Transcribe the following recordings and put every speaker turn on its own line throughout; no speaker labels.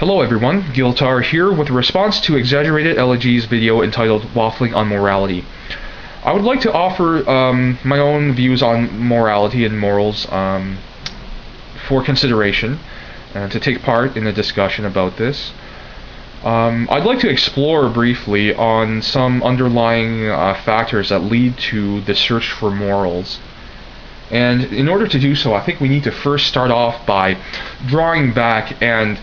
Hello everyone, Giltar here with a response to ExaggeratedElegy's video entitled Waffling on Morality. I would like to offer my own views on morality and morals for consideration and to take part in a discussion about this. I'd like to explore briefly on some underlying factors that lead to the search for morals. And in order to do so, I think we need to first start off by drawing back and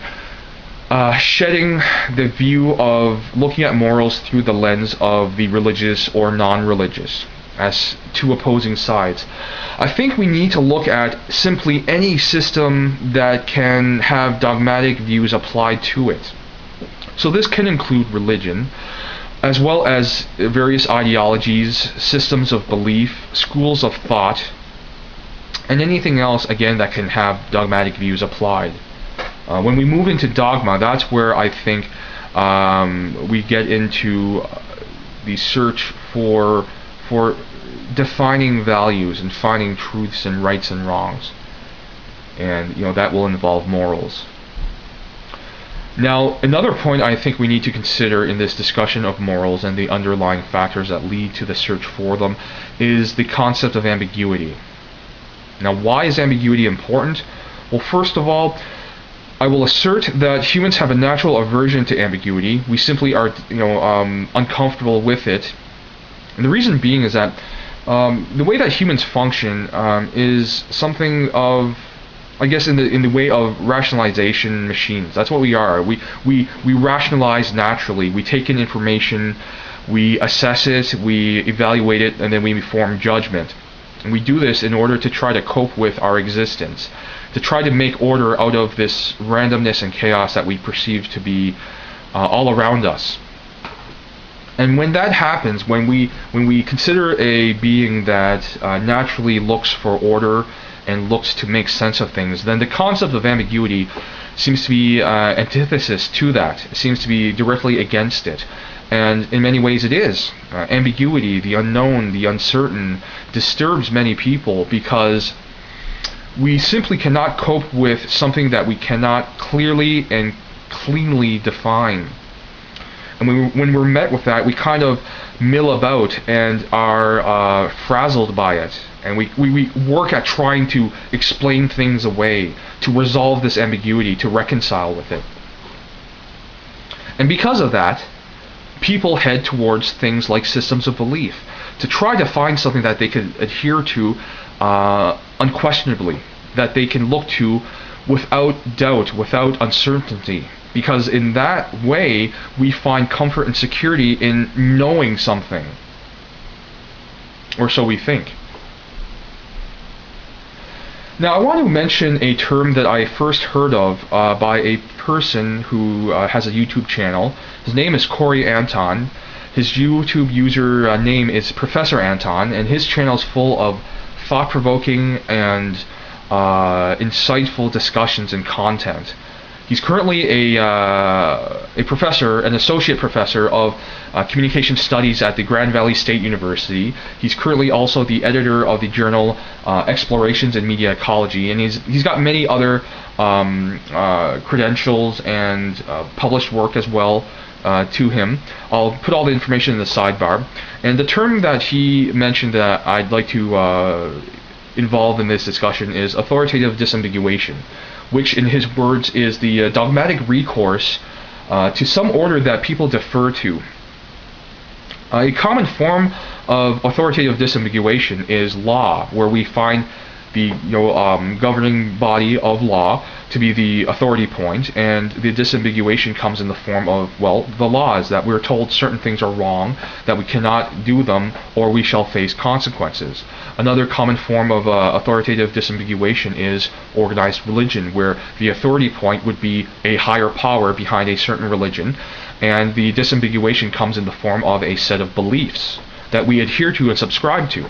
shedding the view of looking at morals through the lens of the religious or non-religious as two opposing sides. I think we need to look at simply any system that can have dogmatic views applied to it. So this can include religion, as well as various ideologies, systems of belief, schools of thought, and anything else, again, that can have dogmatic views applied. When we move into dogma, that's where I think we get into the search for defining values and finding truths and rights and wrongs, and that will involve morals. Now, another point I think we need to consider in this discussion of morals and the underlying factors that lead to the search for them is the concept of ambiguity. Now, why is ambiguity important? Well, first of all, I will assert that humans have a natural aversion to ambiguity. We simply are, uncomfortable with it. And the reason being is that the way that humans function is something of, I guess, in the way of rationalization machines. That's what we are. We rationalize naturally. We take in information, we assess it, we evaluate it, and then we form judgment. And we do this in order to try to cope with our existence, to try to make order out of this randomness and chaos that we perceive to be all around us. And when that happens, when we consider a being that naturally looks for order and looks to make sense of things, then the concept of ambiguity seems to be antithesis to that. It seems to be directly against it. And in many ways it is. Ambiguity, the unknown, the uncertain, disturbs many people because we simply cannot cope with something that we cannot clearly and cleanly define. And when we're met with that, we kind of mill about and are frazzled by it. And we work at trying to explain things away, to resolve this ambiguity, to reconcile with it. And because of that, people head towards things like systems of belief, to try to find something that they can adhere to unquestionably, that they can look to without doubt, without uncertainty. Because in that way, we find comfort and security in knowing something. Or so we think. Now, I want to mention a term that I first heard of by a person who has a YouTube channel. His name is Anton. His YouTube user name is Professor Anton, and his channel is full of thought-provoking and insightful discussions and content. He's currently a professor, an associate professor of communication studies at the Grand Valley State University. He's currently also the editor of the journal Explorations in Media Ecology, and he's got many other credentials and published work as well to him. I'll put all the information in the sidebar. And the term that he mentioned that I'd like to involve in this discussion is authoritative disambiguation, which in his words is the dogmatic recourse to some order that people defer to. A common form of authoritative disambiguation is law, where we find the governing body of law to be the authority point, and the disambiguation comes in the form of, well, the laws, that we're told certain things are wrong, that we cannot do them, or we shall face consequences. Another common form of authoritative disambiguation is organized religion, where the authority point would be a higher power behind a certain religion, and the disambiguation comes in the form of a set of beliefs that we adhere to and subscribe to.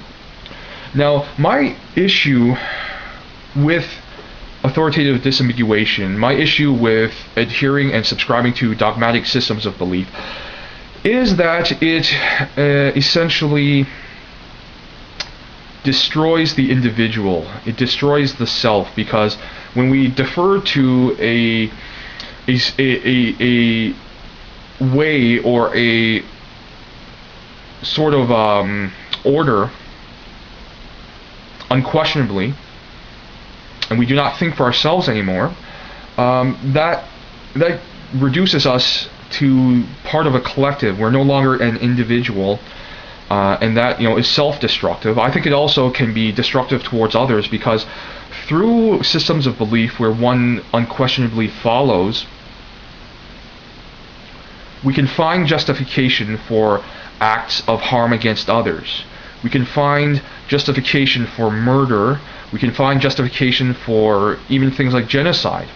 Now, my issue with authoritative disambiguation, my issue with adhering and subscribing to dogmatic systems of belief, is that it essentially destroys the individual. It destroys the self, because when we defer to a a way or a sort of order unquestionably, and we do not think for ourselves anymore, that reduces us to part of a collective. We're no longer an individual, and that is self-destructive. I think it also can be destructive towards others, because through systems of belief where one unquestionably follows, we can find justification for acts of harm against others. We can find justification for murder. We can find justification for even things like genocide.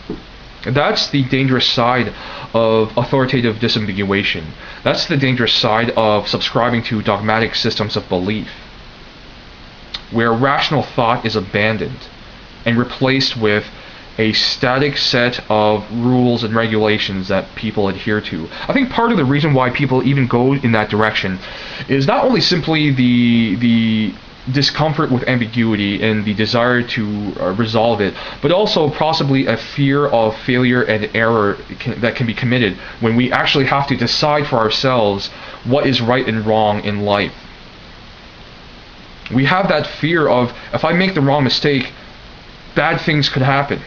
That's the dangerous side of authoritative disambiguation. That's the dangerous side of subscribing to dogmatic systems of belief, where rational thought is abandoned and replaced with a static set of rules and regulations that people adhere to. I think part of the reason why people even go in that direction is not only simply the discomfort with ambiguity and the desire to resolve it, but also possibly a fear of failure and error that can be committed when we actually have to decide for ourselves what is right and wrong in life. We have that fear of, if I make the wrong mistake, bad things could happen.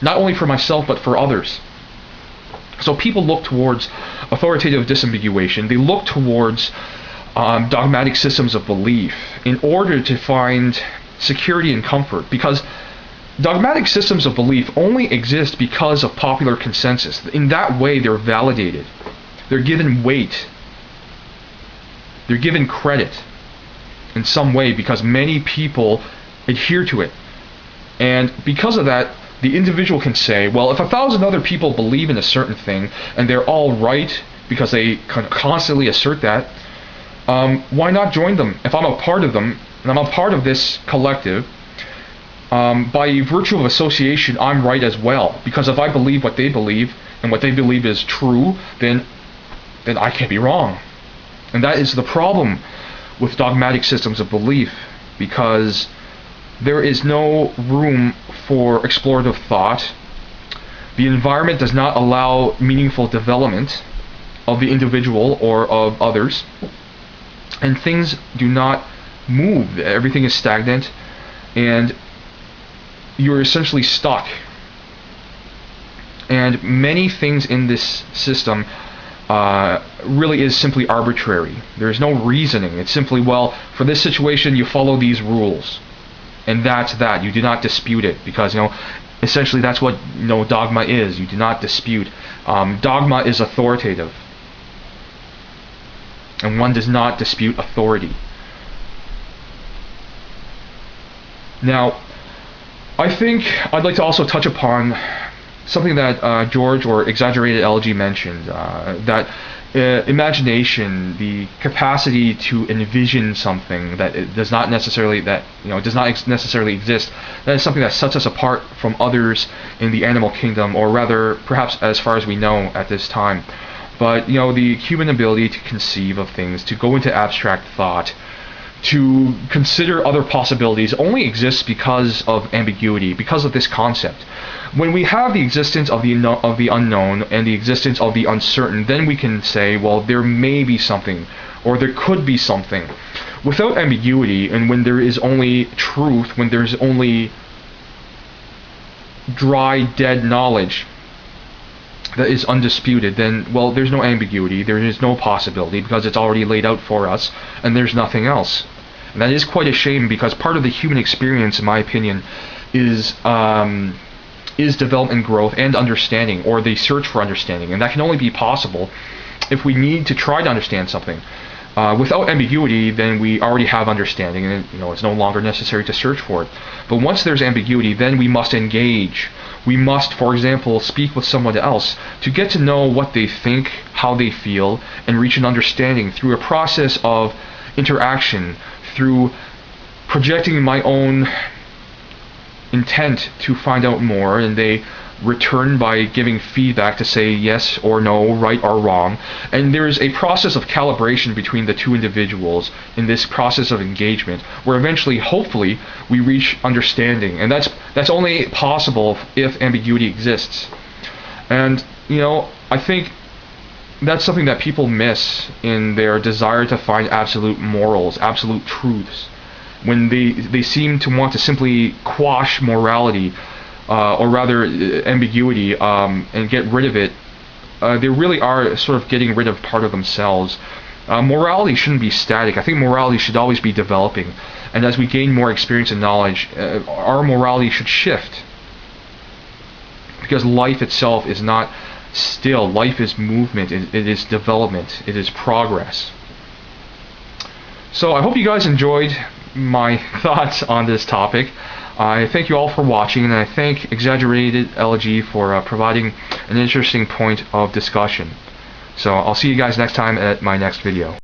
Not only for myself, but for others. So people look towards authoritative disambiguation. They look towards dogmatic systems of belief in order to find security and comfort, because dogmatic systems of belief only exist because of popular consensus. In that way, they're validated. They're given weight. They're given credit in some way because many people adhere to it. And because of that, the individual can say, well, if 1,000 other people believe in a certain thing and they're all right because they constantly assert that, why not join them? If I'm a part of them and I'm a part of this collective, by virtue of association, I'm right as well. Because if I believe what they believe and what they believe is true, then I can't be wrong. And that is the problem with dogmatic systems of belief, because there is no room for explorative thought. The environment does not allow meaningful development of the individual or of others, and things do not move. Everything is stagnant, and you're essentially stuck. And many things in this system really is simply arbitrary. There's no reasoning. It's simply, well, for this situation you follow these rules, and that's that. You do not dispute it, because essentially that's what dogma is. You do not dispute. Dogma is authoritative, and one does not dispute authority. Now, I think I'd like to also touch upon something that George or ExaggeratedElegy mentioned, that imagination, the capacity to envision something that it does not necessarily exist, that is something that sets us apart from others in the animal kingdom, or rather, perhaps as far as we know at this time. But the human ability to conceive of things, to go into abstract thought, to consider other possibilities, only exists because of ambiguity, because of this concept. When we have the existence of the unknown and the existence of the uncertain, then we can say, well, there may be something, or there could be something. Without ambiguity, and when there is only truth, when there's only dry, dead knowledge that is undisputed, then, well, there's no ambiguity, there is no possibility, because it's already laid out for us, and there's nothing else. And that is quite a shame, because part of the human experience, in my opinion, is development, growth, and understanding, or the search for understanding, and that can only be possible if we need to try to understand something. Without ambiguity, then we already have understanding, and it's no longer necessary to search for it. But once there's ambiguity, then we must engage. We must, for example, speak with someone else to get to know what they think, how they feel, and reach an understanding through a process of interaction, through projecting my own intent to find out more, and they return by giving feedback to say yes or no, right or wrong. And there's a process of calibration between the two individuals in this process of engagement, where eventually, hopefully, we reach understanding. And that's only possible if ambiguity exists. And I think that's something that people miss in their desire to find absolute morals, absolute truths, when they seem to want to simply quash morality, or rather ambiguity, and get rid of it. They really are sort of getting rid of part of themselves. Morality shouldn't be static. I think morality should always be developing, and as we gain more experience and knowledge, our morality should shift, because life itself is not still. Life is movement, it is development, it is progress. So I hope you guys enjoyed my thoughts on this topic. I thank you all for watching, and I thank ExaggeratedElegy for providing an interesting point of discussion. So I'll see you guys next time at my next video.